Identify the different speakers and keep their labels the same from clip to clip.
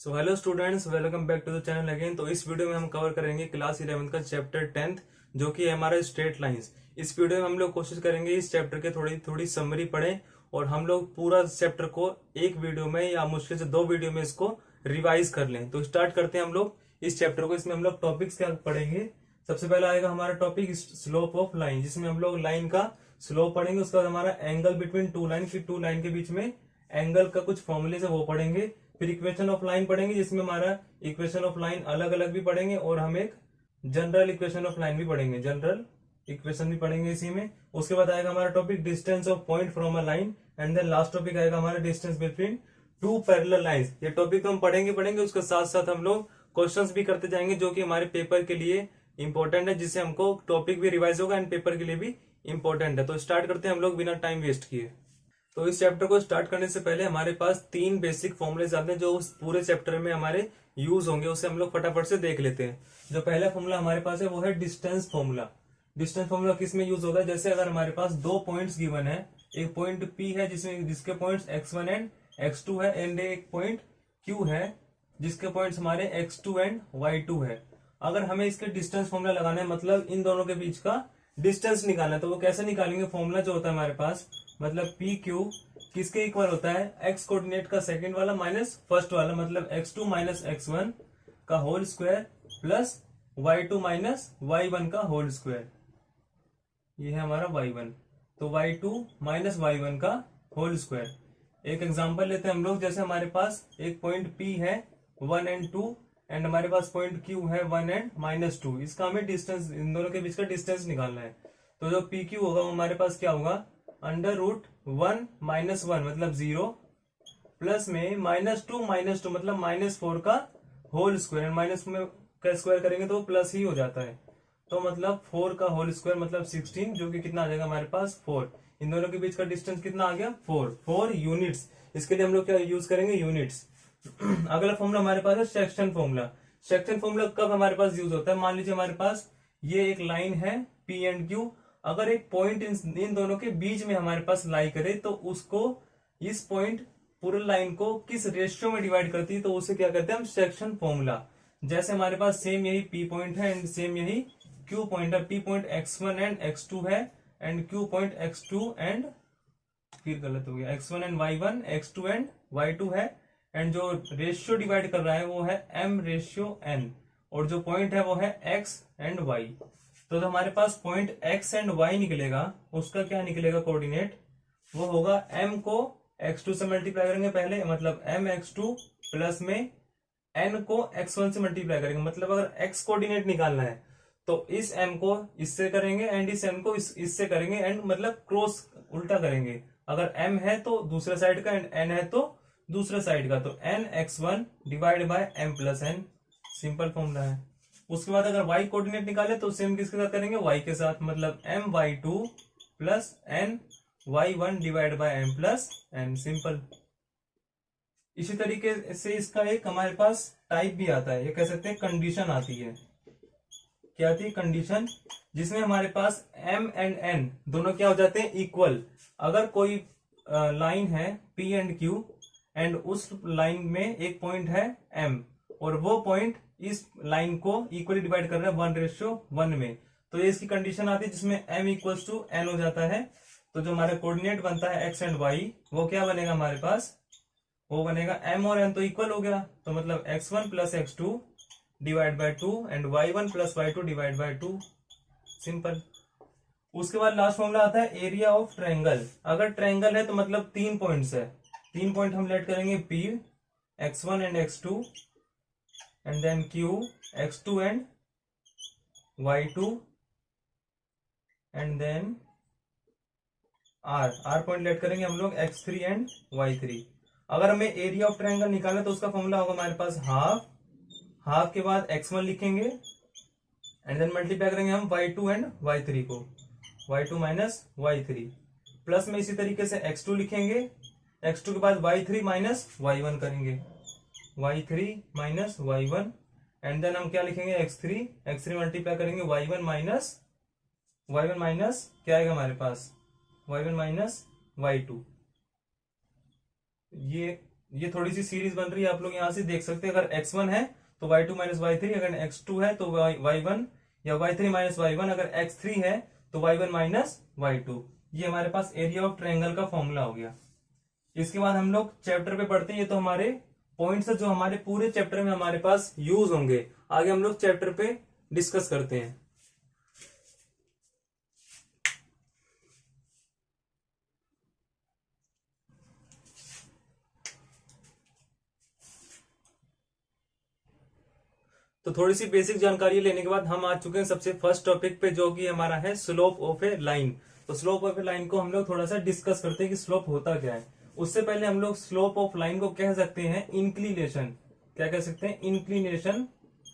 Speaker 1: So hello students, welcome back to the channel again. तो इस video में हम कवर करेंगे क्लास 11 का चैप्टर 10th, जो कि है हमारा स्ट्रेट लाइंस। इस वीडियो में हम लोग कोशिश करेंगे इस चैप्टर के थोड़ी थोड़ी समरी पढ़ें और हम लोग पूरा चैप्टर को एक वीडियो में या मुश्किल से 2 वीडियो में इसको रिवाइज कर लें। तो स्टार्ट करते हैं हम लोग इस चैप्टर को। इसमें हम लोग टॉपिक्स क्या पढ़ेंगे। सबसे पहला आएगा हमारा टॉपिक स्लोप ऑफ लाइन, जिसमें हम लोग लाइन का स्लोप पढ़ेंगे। उसके बाद हमारा एंगल बिटवीन टू लाइन, फिर टू लाइन के बीच में एंगल का कुछ फॉर्मूले से वो पढ़ेंगे। फिर इक्वेशन ऑफ लाइन पढ़ेंगे, जिसमें हमारा इक्वेशन ऑफ लाइन अलग अलग भी पढ़ेंगे और हम एक जनरल इक्वेशन ऑफ लाइन भी पढ़ेंगे, जनरल इक्वेशन भी पढ़ेंगे इसी में। उसके बाद आएगा हमारा topic distance of point from a line, and then last topic आएगा हमारा distance between two parallel lines. ये टॉपिक तो हम पढ़ेंगे। उसके साथ साथ हम लोग क्वेश्चंस भी करते जाएंगे, जो कि हमारे पेपर के लिए इंपॉर्टेंट है, जिससे हमको टॉपिक भी रिवाइज होगा एंड पेपर के लिए भी इंपॉर्टेंट है। तो स्टार्ट करते हैं हम लोग बिना टाइम वेस्ट किए। तो इस चैप्टर को स्टार्ट करने से पहले हमारे पास 3 बेसिक फॉर्मूले आते हैं, जो उस पूरे चैप्टर में हमारे यूज होंगे। उसे हम लोग फटाफट से देख लेते हैं। जो पहला फॉर्मूला हमारे पास है वो है डिस्टेंस फॉर्मूला। डिस्टेंस फॉर्मूला किस में यूज होता है? जैसे अगर हमारे पास 2 पॉइंट्स गिवन है, एक पॉइंट P है जिसके पॉइंट्स x1 एंड x2 है, एंड एक पॉइंट Q है जिसके पॉइंट्स हमारे x2 एंड y2 है। अगर हमें इसके डिस्टेंस फॉर्मूला लगाना है, मतलब इन दोनों के बीच का डिस्टेंस निकालना है, तो वो कैसे निकालेंगे? फॉर्मूला जो होता है हमारे पास, मतलब पी क्यू किसके इक्वल होता है? एक्स कोऑर्डिनेट का सेकंड वाला माइनस फर्स्ट वाला, मतलब x2 माइनस x1 का whole square plus y2 minus y1 का होल स्क्वायर। ये है हमारा y1, तो y2 माइनस y1 का होल स्क्वायर। एक एग्जांपल लेते हैं हम लोग। जैसे हमारे पास एक पॉइंट P है 1 एंड 2, एंड हमारे पास पॉइंट Q है 1 एंड -2। इसका हमें डिस्टेंस, इन दोनों के बीच का डिस्टेंस निकालना है। तो जो PQ होगा वो हमारे पास क्या होगा? √1 माइनस 1 मतलब 0, प्लस में -2 मतलब -4 का होल स्क्वायर। माइनस में का स्क्वायर करेंगे तो प्लस ही हो जाता है, तो मतलब 4 का होल स्क्वायर मतलब 16, जो कि कितना आ जाएगा हमारे पास 4। इन दोनों के बीच का डिस्टेंस कितना आ गया? 4 यूनिट्स। इसके लिए हम लोग क्या यूज करेंगे? यूनिट्स। अगला फॉर्मूला हमारे पास है सेक्शन फॉर्मूला। सेक्शन फॉर्मूला कब हमारे पास यूज होता है? मान लीजिए हमारे पास ये एक लाइन है P एंड Q, अगर एक पॉइंट इन दोनों के बीच में हमारे पास लाई करे, तो उसको, इस पॉइंट पूरे लाइन को किस रेशियो में डिवाइड करती है, तो उसे क्या कहते हैं हम? Section formula. जैसे हमारे पास सेम यही P पॉइंट है एंड सेम यही Q पॉइंट है। P point x1 and x2 है, and Q point x2 and, फिर गलत हो गया, x1 and y1, x2 and y2 है, एंड जो रेशियो डिवाइड कर रहा है वो है m/n, और जो पॉइंट है वो है x एंड y। तो जो हमारे पास पॉइंट x एंड y निकलेगा, उसका क्या निकलेगा कोऑर्डिनेट? वो होगा m को x2 से मल्टीप्लाई करेंगे पहले, मतलब mx2 प्लस में n को x1 से मल्टीप्लाई करेंगे। मतलब अगर x कोऑर्डिनेट निकालना है तो इस m को इससे करेंगे एंड इस m को इससे करेंगे, एंड मतलब क्रॉस उल्टा करेंगे। अगर m है तो दूसरे साइड का, एंड n है तो दूसरे साइड का, तो nx1 divide by m plus n। Simple formula है। उसके बाद अगर y कोऑर्डिनेट निकाले तो सेम किसके साथ करेंगे? y के साथ, मतलब my2 plus ny1 divide by m plus n। Simple. इसी तरीके से इसका एक हमारे पास टाइप भी आता है, ये कह सकते हैं कंडीशन आती है। क्या आती है? कंडीशन, जिसमें हमारे पास m एंड n दोनों क्या हो जाते हैं? इक्वल। अगर कोई लाइन है P एंड Q, एंड उस लाइन में एक पॉइंट है M, और वो पॉइंट इस लाइन को इक्वली डिवाइड कर रहा है 1:1 में, तो ये इसकी कंडीशन आती है, जिसमें m इक्वल्स टू n हो जाता है। तो जो हमारा कोऑर्डिनेट बनता है x एंड y, वो क्या बनेगा हमारे पास? वो बनेगा m और n तो इक्वल हो गया, तो मतलब x1 plus x2 divide by 2 and y1 plus y2 divide by 2। Simple. उसके बाद लास्ट फॉर्मूला आता है एरिया ऑफ ट्रायंगल। अगर ट्रायंगल है तो मतलब 3 पॉइंट्स है, 3 पॉइंट हम लेट करेंगे P, x1 and x2, and then Q, x2 and y2, and then R point let करेंगे हम लोग x3 एंड y3। अगर हमें एरिया ऑफ ट्रायंगल निकालना है तो उसका फॉर्मूला होगा हमारे पास हाफ के बाद x1 लिखेंगे, एंड देन मल्टीप्लाई करेंगे हम y2 एंड y3 को, y2 माइनस y3, प्लस में इसी तरीके से x2 लिखेंगे, x2 के बाद y3 माइनस y1 करेंगे, y3 minus y1, and then हम क्या लिखेंगे? x3 मल्टीप्लाई करेंगे y1 माइनस क्या आएगा हमारे पास? y1 minus y2। ये ये थोड़ी सी सीरीज बन रही है, आप लोग यहाँ से देख सकते हैं। अगर x1 है तो y2 माइनस y3, अगर x2 है तो y1, या y3 माइनस y1, अगर x3 है तो y1 माइनस y2। ये हमारे पास एरिया ऑफ ट्रायंगल का फॉर्मूला हो गया। इसके बाद हम लोग चैप्टर पे पढ़ते हैं। ये तो हमारे पॉइंट्स है जो हमारे पूरे चैप्टर में हमारे पास यूज होंगे। आगे हम लोग चैप्टर पे डिस्कस करते हैं। तो थोड़ी सी बेसिक जानकारी लेने के बाद हम आ चुके हैं सबसे फर्स्ट टॉपिक पे, जो कि हमारा है स्लोप ऑफ ए लाइन। तो स्लोप ऑफ ए लाइन को हम लोग थोड़ा सा डिस्कस करते हैं कि स्लोप होता क्या है। उससे पहले हम लोग स्लोप ऑफ लाइन को कह सकते हैं इंक्लिनेशन। क्या कह सकते हैं? Inclination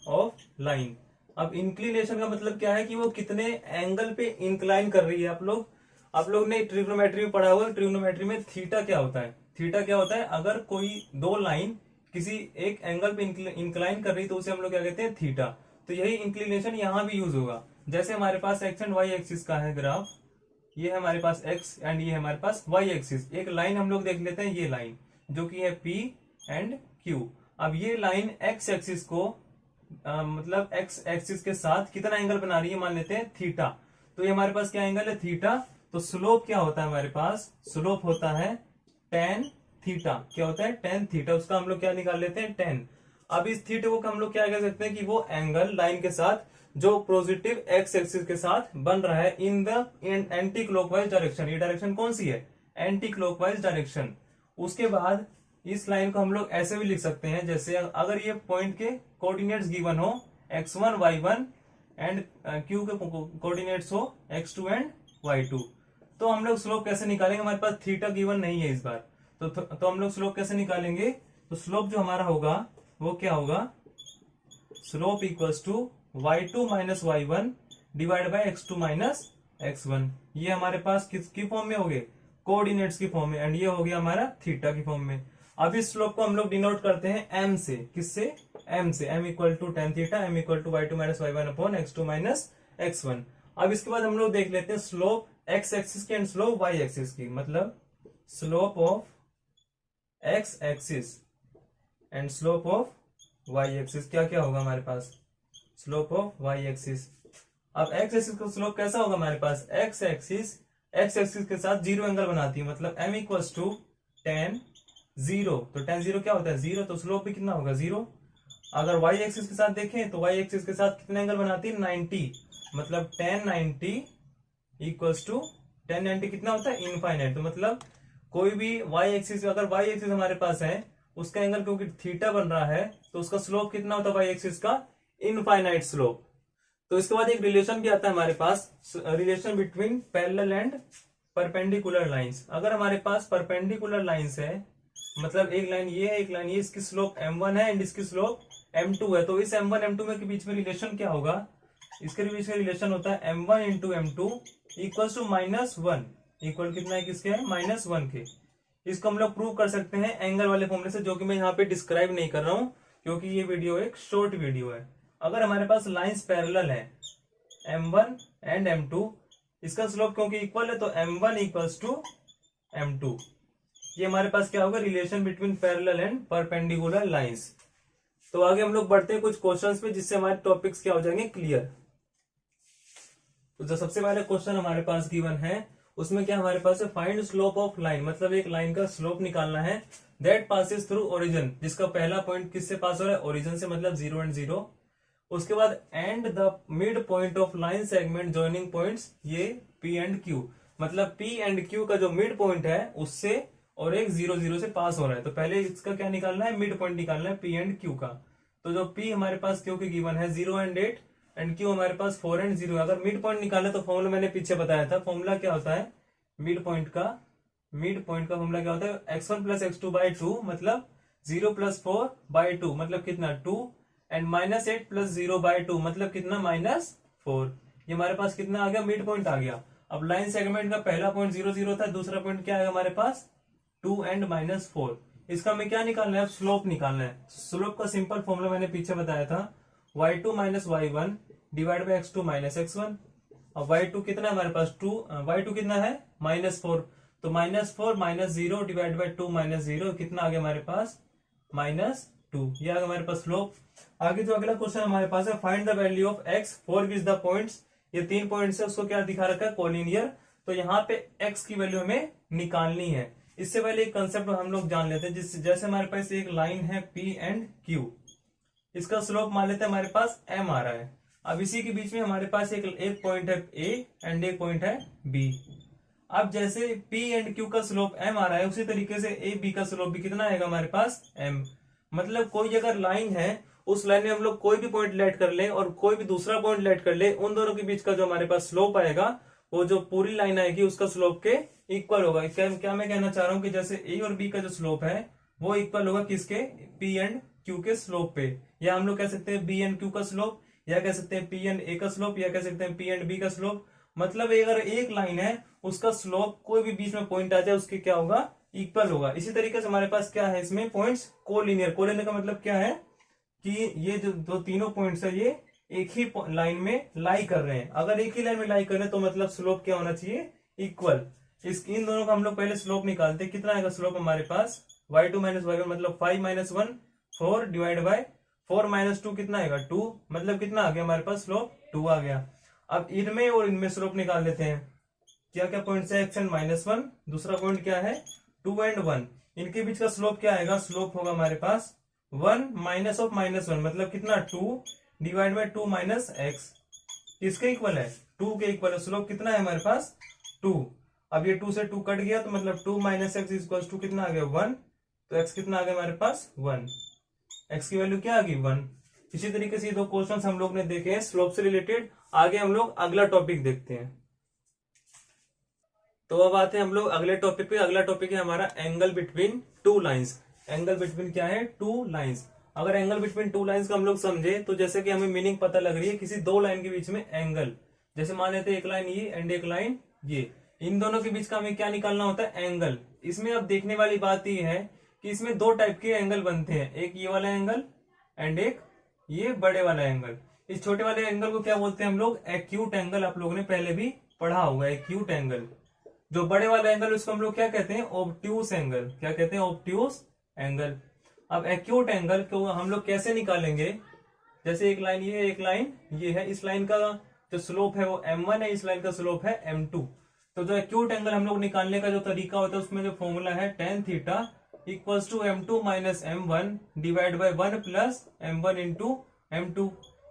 Speaker 1: of line. अब इंक्लिनेशन का मतलब क्या है कि वो कितने एंगल पे इंक्लाइन कर रही है। आप लोग ने ट्रिग्नोमेट्री में पढ़ा हुआ है। ट्रिग्नोमेट्री में थीटा क्या होता है? थीटा क्या होता है? अगर कोई दो लाइन किसी एक एंगल पे इंक्लाइन कर रही तो उसे हम लोग क्या कहते हैं? थीटा। तो यही इंक्लिनेशन यहां भी यूज होगा। जैसे हमारे पास एक्स एंड वाई एक्सिस का है ग्राफ, ये है हमारे पास एक्स एंड ये है हमारे पास वाई एक्सिस। एक लाइन हम लोग देख लेते हैं, ये लाइन जो कि है पी एंड क्यू। अब ये लाइन एक्स एक्सिस को मतलब एक्स एक्सिस के साथ कितना एंगल बना रही है? मान लेते हैं थीटा। तो ये हमारे पास क्या एंगल है? थीटा। तो स्लोप क्या होता है हमारे पास? स्लोप होता है टेन थीटा। क्या होता है? Tan theta. उसका हम लोग क्या निकाल लेते हैं? टेन। अब इस थीटा को हम लोग क्या कह सकते हैं कि वो एंगल लाइन के साथ जो पॉजिटिव एक्स एक्सिस के साथ बन रहा है in the anti clockwise direction. ये डायरेक्शन कौन सी है? Anti clockwise direction. उसके बाद इस लाइन को हम लोग ऐसे भी लिख सकते हैं, जैसे अगर ये पॉइंट के कोऑर्डिनेट्स गिवन हो x1 y1 एंड क्यू के कोऑर्डिनेट्स हो x2 एंड y2, तो हम लोग स्लोप कैसे निकालेंगे? हमारे पास थीटा गिवन नहीं है इस बार, तो हम लोग स्लोप कैसे निकालेंगे? तो स्लोप जो हमारा होगा वो क्या होगा? Slope equals to y2 minus y1 divide by x2 minus x1। ये हमारे पास किसकी फॉर्म में हो गए? कोऑर्डिनेट्स की फॉर्म में। एंड ये हो गया हमारा थीटा की फॉर्म में। अब इस स्लोप को हम लोग डिनोट करते हैं m से। किससे? m से। m equal to tan theta, m equal to y2 minus y1 upon x2 minus x1। अब इसके बाद हम लोग देख लेते हैं स्लोप x एक्सिस की एंड स्लोप y एक्सिस की। मतलब slope of x axis and slope of y axis क्या क्या होगा हमारे पास? Slope of y axis. अब x एक्सिस का स्लोप कैसा होगा हमारे पास? x एक्सिस के साथ जीरो एंगल बनाती है। मतलब m equals to tan zero. तो टेन जीरो क्या होता है? जीरो। तो स्लोप भी कितना होगा? जीरो। अगर y एक्सिस के साथ देखें तो y एक्सिस के साथ कितने एंगल बनाती है? 90। मतलब टेन 90 इक्वल्स टू टेन 90 कितना होता है? इनफाइनाइट। तो मतलब कोई भी y एक्सिस, अगर y एक्सिस हमारे पास है, उसका एंगल क्योंकि थीटा बन रहा है तो उसका स्लोप कितना होता है y एक्सिस का? Infinite slope. तो इसके बाद एक रिलेशन क्या आता है हमारे पास? Relation between parallel and perpendicular lines. अगर हमारे पास परपेंडिकुलर लाइंस है, मतलब एक लाइन ये है एक लाइन ये, इसकी स्लोप m1 है एंड इसकी स्लोप m2 है, तो इस m1 m2 में के बीच में रिलेशन क्या होगा? इसके बीच में रिलेशन होता है m1 into m2 equals to -1। Equal कितना है किसके? है -1 के। इसको हम लोग प्रूव कर सकते हैं एंगल वाले फॉर्मूले से, जो कि मैं यहाँ पे डिस्क्राइब नहीं कर रहा हूं क्योंकि ये वीडियो एक शॉर्ट वीडियो है। अगर हमारे पास लाइंस पैरेलल है m1 एंड m2, इसका स्लोप क्योंकि इक्वल है तो m1 इक्वल्स टू m2। ये हमारे पास क्या होगा? Relation between parallel and perpendicular lines. तो आगे हम लोग बढ़ते हैं कुछ क्वेश्चंस पे, जिससे हमारे टॉपिक्स क्या हो जाएंगे? क्लियर। तो जो सबसे पहले क्वेश्चन हमारे पास गिवन है उसमें क्या हमारे पास है? Find slope of line. मतलब एक लाइन का स्लोप निकालना है दैट पासिस थ्रू ओरिजिन, जिसका पहला पॉइंट किससे पास हो रहा है? ओरिजिन से, मतलब 0 एंड 0। उसके बाद and the mid point of line segment joining points, ये P एंड Q। मतलब P एंड Q का जो मिड पॉइंट है उससे और एक 0 0 से पास हो रहा है। तो पहले इसका क्या निकालना है? मिड पॉइंट निकालना है P एंड Q का। तो जो P हमारे पास Q की गिवन है 0 एंड 8 एंड Q हमारे पास 4 एंड 0। अगर मिड पॉइंट निकालना तो फॉर्मूला मैंने पीछे बताया था। फॉर्मूला क्या होता है मिड पॉइंट का? मिड पॉइंट का फॉर्मूला क्या होता है? x1 प्लस x2 बाई 2, मतलब 0 प्लस 4 बाई 2, मतलब कितना? 2 एंड -8 प्लस 0 बाई 2, मतलब कितना? -4। ये हमारे पास कितना आ गया? मिड पॉइंट आ गया। अब लाइन सेगमेंट का पहला पॉइंट 0 0 था, दूसरा पॉइंट क्या है हमारे पास? 2 एंड -4। इसका हमें क्या निकालना है? स्लोप निकालना है। स्लोप का सिंपल फॉर्मूला मैंने पीछे बताया था, y2 minus y1 divide by x2 minus x1। अब y2 कितना है हमारे पास? 2, y2 कितना है? -4। तो -4 -0 डिवाइड बाई 2 -0 कितना आ गया हमारे पास -2। ये आ गया हमारे पास स्लोप। आगे जो अगला क्वेश्चन हमारे पास है, find the value of x for which the points. ये 3 पॉइंट्स है, उसको क्या दिखा रखा है, कोलिनियर। तो यहाँ पे x की वैल्यू हमें निकालनी है। इससे पहले एक कंसेप्ट हम लोग जान लेते हैं, जैसे हमारे पास एक लाइन है P एंड Q, इसका स्लोप मान लेते हैं हमारे पास m आ रहा है। अब इसी के बीच में हमारे पास एक पॉइंट है A एंड एक पॉइंट है B। अब जैसे P एंड Q का स्लोप m आ रहा है, उसी तरीके से A B का स्लोप भी कितना आएगा हमारे पास m। मतलब कोई अगर लाइन है, उस लाइन में हम लोग कोई भी पॉइंट लेट कर ले और कोई भी दूसरा पॉइंट लेट कर ले, उन दोनों के बीच का जो हमारे पास स्लोप आएगा, वो जो पूरी लाइन आएगी उसका स्लोप के इक्वल होगा। क्या मैं कहना चाह रहा हूं कि जैसे A और B का जो स्लोप है वो इक्वल होगा किसके, P एंड Q के स्लोप पे। या हम लोग कह सकते हैं B एंड Q का स्लोप, या कह सकते हैं P एंड A का स्लोप, या कह सकते हैं P एंड B का स्लोप। मतलब अगर एक लाइन है, उसका स्लोप कोई भी बीच में पॉइंट आ जाए उसके क्या होगा, इक्वल होगा। इसी तरीके से हमारे पास क्या है, इसमें पॉइंट्स कोलिनियर। कोलिनियर का मतलब क्या है कि ये जो दो तीनों पॉइंट्स है, ये एक ही लाइन में लाई कर रहे हैं। अगर एक ही लाइन में लाई कर रहे हैं तो मतलब स्लोप क्या होना चाहिए, इक्वल। इन दोनों का हम लोग पहले स्लोप निकालते हैं। कितना आएगा स्लोप हमारे पास, y2 - y1 मतलब 5 - 1 4 डिवाइड बाय 4 - 2 कितना आएगा 2, मतलब कितना आ गया हमारे पास स्लोप 2 आ गया। अब इनमें और इनमें स्लोप निकाल लेते हैं। क्या क्या पॉइंट है, x एंड -1, दूसरा पॉइंट क्या है 2 एंड 1। इनके बीच का स्लोप क्या आएगा, स्लोप होगा हमारे पास 1 माइनस ऑफ -1 मतलब कितना 2 डिवाइड बाय 2 माइनस एक्स, किसके इक्वल है 2 के इक्वल है। स्लोप कितना है हमारे पास 2। अब ये 2 से 2 कट गया तो मतलब 2 माइनस एक्स इक्वल टू कितना आ गया 1। तो x कितना आ गया हमारे पास 1, x की वैल्यू क्या आ गई 1। इसी तरीके से ये दो क्वेश्चंस हम लोग ने देखे हैं स्लोप से रिलेटेड। आगे हम लोग अगला टॉपिक देखते हैं। तो अब आते हैं हम लोग अगले टॉपिक पे। अगला टॉपिक है हमारा angle between two lines. Angle between क्या है, टू लाइंस। अगर एंगल बिटवीन टू लाइंस का हम लोग समझे तो जैसे कि हमें मीनिंग पता लग रही है, किसी दो लाइन के बीच में एंगल, जैसे मान लेते हैं एक लाइन ये एंड एक लाइन ये, इन दोनों के बीच का हमें क्या निकालना होता है, एंगल। इसमें अब देखने वाली बात ये है कि इसमें दो टाइप के एंगल बनते हैं, एक ये वाला एंगल एंड एक ये बड़े वाला एंगल। इस छोटे वाले एंगल को क्या बोलते हैं हम लोग, एक्यूट एंगल। आप लोगों ने पहले भी पढ़ा होगा एक्यूट एंगल। जो बड़े वाला एंगल उसको हम लोग क्या कहते हैं, ऑब्ट्यूस एंगल। क्या कहते हैं, ऑब्ट्यूस एंगल। अब एक्यूट एंगल को हम लोग कैसे निकालेंगे, जैसे एक लाइन ये है एक लाइन ये है, इस लाइन का जो स्लोप है वो m1 है, इस लाइन का स्लोप है m2। तो जो एक्यूट एंगल हम लोग निकालने का जो तरीका होता है उसमें जो फॉर्मूला है tan theta equals to m2 minus m1 divide by 1 plus m1 into m2।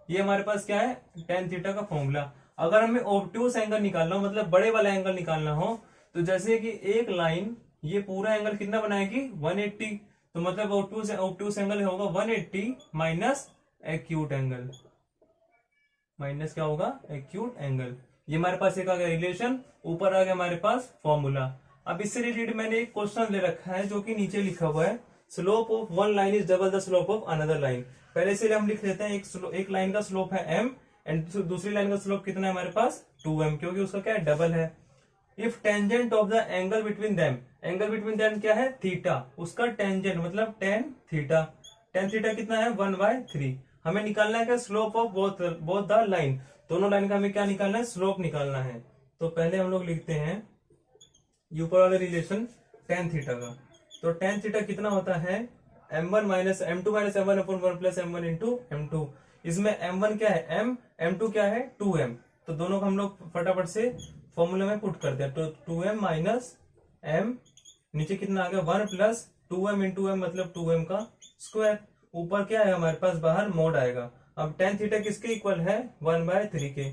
Speaker 1: ये हमारे पास क्या है tan थीटा का फॉर्मूला। अगर हमें ऑब्ट्यूस एंगल निकालना हो, मतलब बड़े वाला एंगल निकालना हो, तो जैसे कि एक लाइन ये पूरा एंगल कितना बनाएगी 180, तो मतलब ऑब्ट्यूस एंगल होगा 180 माइनस एक्यूट एंगल, माइनस क्या होगा एक्यूट एंगल। ये हमारे पास एक आ गया रिलेशन, ऊपर आ गया हमारे पास फॉर्मूला। अब इससे रिलेटेड मैंने एक क्वेश्चन ले रखा है जो कि नीचे लिखा हुआ है, slope of one line is double the slope of another line. पहले से हम लिख लेते हैं, एक लाइन का स्लोप है m एंड दूसरी लाइन का स्लोप कितना है हमारे पास 2m, क्योंकि उसका क्या है डबल है। If tangent of the angle between them, angle between them क्या है थीटा, उसका टेंजेंट मतलब tan थीटा। tan थीटा कितना है 1/3। हमें निकालना है क्या slope of both the line, दोनों लाइन का हमें क्या निकालना है स्लोप निकालना है। तो पहले हम लोग लिखते हैं ऊपर वाले रिलेशन tan थीटा का। तो tan थीटा कितना होता है m1 minus m2 minus m1 upon 1 plus m1 into m2। इसमें m1 क्या है m2 क्या है 2m। तो दोनों को हम लोग फटाफट से फॉर्मूले में पुट करते हैं। तो 2m माइनस m, नीचे कितना आ गया 1 प्लस 2m इंटू m मतलब 2m का स्क्वायर। ऊपर क्या है हमारे पास बाहर मोड आएगा। अब tan थीटा किसके इक्वल है 1/3 के।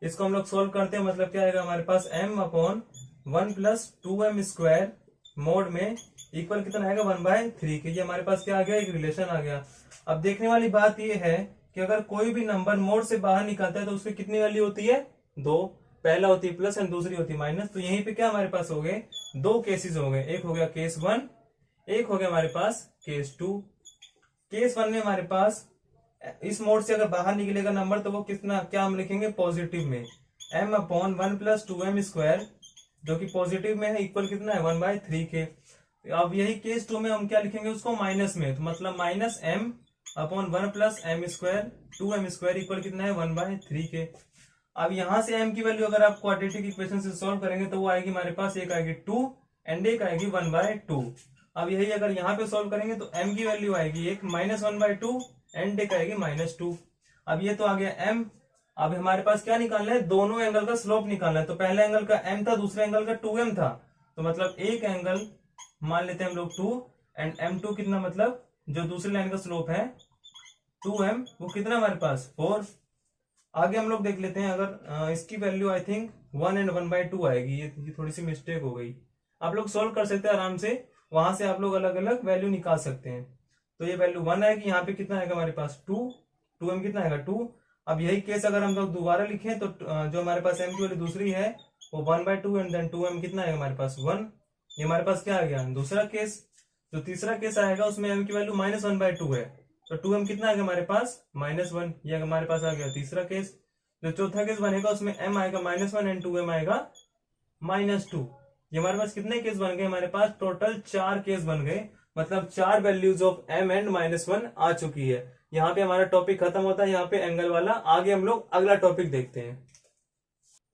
Speaker 1: इसको हम लोग सोल्व करते हैं, मतलब क्या आएगा हमारे पास m upon 1 plus 2m square mode में इक्वल कितना आएगा 1/3 के। ये हमारे पास क्या आ गया, एक रिलेशन आ गया। अब देखने वाली बात ये है कि अगर कोई भी नंबर मोड से बाहर निकलता है तो उसकी कितनी वैल्यू होती है, दो। पहला होती है प्लस एंड दूसरी होती है माइनस। तो यहीं पे क्या हमारे पास हो गए दो केसेस हो गए, एक हो गया केस 1, एक हो गया हमारे पास केस 2। केस 1 में हमारे पास इस मोड से अगर बाहर निकलेगा नंबर तो वो कितना क्या हम लिखेंगे पॉजिटिव में, m upon 1 plus 2m square जो कि पॉजिटिव में है इक्वल कितना है 1/3 के। अब यही केस 2 में हम क्या लिखेंगे उसको माइनस में, तो मतलब minus m upon 1 plus m square 2m square equal कितना है 1/3 के। अब यहां से m की वैल्यू अगर आप क्वाड्रेटिक इक्वेशन से सॉल्व करेंगे तो वो आएगी हमारे पास, एक आएगी 2 एंड एक आएगी 1/2। अब यही अगर यहाँ पे सॉल्व करेंगे तो m की वैल्यू आएगी एक -1/2 एंड एक आएगी -2। अब ये तो आ गया m। अब हमारे पास क्या निकालना है, दोनों एंगल का स्लोप निकालना है। तो पहले एंगल का m था, दूसरे एंगल का 2m था, तो मतलब एक एंगल मान लेते हैं हम लोग 2 एंड m2 कितना, मतलब जो दूसरी लाइन का स्लोप है 2m, वो कितना हमारे पास 4। आगे हम लोग देख लेते हैं, अगर इसकी वैल्यू आई थिंक 1 एंड 1/2 आएगी। ये थोड़ी सी मिस्टेक हो गई, आप लोग सॉल्व कर सकते हैं आराम से, वहां से आप लोग अलग अलग वैल्यू निकाल सकते हैं। तो ये वैल्यू 1 आएगी, यहाँ पे कितना आएगा हमारे पास 2m कितना आएगा 2। अब यही केस अगर हम लोग दोबारा लिखें तो जो हमारे पास m की वैल्यू दूसरी है वो 1/2 एंड देन 2m कितना आएगा हमारे पास 1। ये हमारे पास क्या आ गया, दूसरा केस। जो तीसरा केस आएगा उसमें m की वैल्यू -1/2 है, तो 2m कितना आएगा हमारे पास -1। ये हमारे पास आ गया तीसरा केस। जो चौथा केस बनेगा उसमें m आएगा -1 एंड 2m आएगा -2। ये हमारे पास कितने केस बन गए, हमारे पास टोटल 4 केस बन गए, मतलब 4 वैल्यूज ऑफ m एंड -1 आ चुकी है। यहाँ पे हमारा टॉपिक खत्म होता है, यहाँ पे एंगल वाला। आगे हम लोग अगला टॉपिक देखते हैं।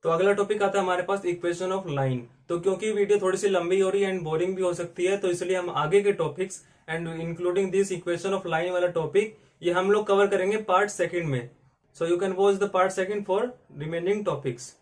Speaker 1: तो अगला टॉपिक आता है हमारे पास इक्वेशन ऑफ लाइन। तो क्योंकि वीडियो थोड़ी सी लंबी हो रही है एंड बोरिंग भी हो सकती है, तो इसलिए हम आगे के topics and including this equation of line वाला टॉपिक ये हम लोग कवर करेंगे पार्ट सेकंड में। So you can watch the part second for remaining topics.